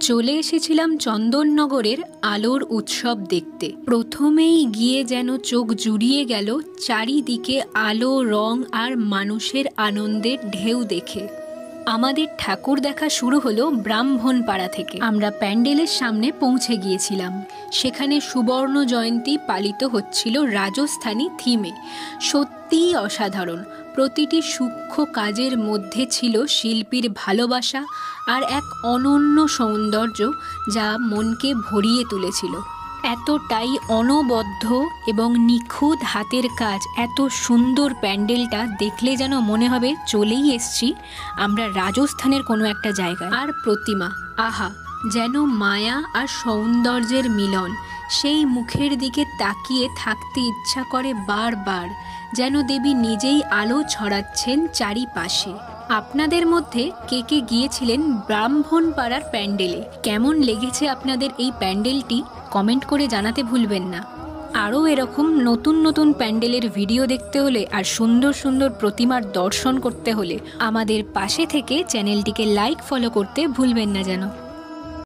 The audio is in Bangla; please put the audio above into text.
চলে এসেছিলাম চন্দননগরের আলোর উৎসব দেখতে। প্রথমেই গিয়ে যেন চোখ জুড়িয়ে গেল চারিদিকে আলো, রং আর মানুষের আনন্দের ঢেউ দেখে। আমাদের ঠাকুর দেখা শুরু হলো ব্রাহ্মণপাড়া থেকে। আমরা প্যান্ডেলের সামনে পৌঁছে গিয়েছিলাম। সেখানে সুবর্ণ জয়ন্তী পালিত হচ্ছিল রাজস্থানী থিমে। সত্যিই অসাধারণ। প্রতিটি সূক্ষ্ম কাজের মধ্যে ছিল শিল্পীর ভালোবাসা আর এক অনন্য সৌন্দর্য যা মনকে ভরিয়ে তুলেছিল। এতটাই অনবদ্য এবং নিখুঁত হাতের কাজ, এত সুন্দর প্যান্ডেলটা দেখলে যেন মনে হবে চলেই এসছি আমরা রাজস্থানের কোনো একটা জায়গায়। আর প্রতিমা, আহা, যেন মায়া আর সৌন্দর্যের মিলন। সেই মুখের দিকে তাকিয়ে থাকতে ইচ্ছা করে বারবার, যেন দেবী নিজেই আলো ছড়াচ্ছেন চারিপাশে। আপনাদের মধ্যে কে কে গিয়েছিলেন ব্রাহ্মণপাড়ার প্যান্ডেলে? কেমন লেগেছে আপনাদের এই প্যান্ডেলটি কমেন্ট করে জানাতে ভুলবেন না। আরও এরকম নতুন নতুন প্যান্ডেলের ভিডিও দেখতে হলে আর সুন্দর সুন্দর প্রতিমার দর্শন করতে হলে আমাদের পাশে থেকে চ্যানেলটিকে লাইক, ফলো করতে ভুলবেন না যেন।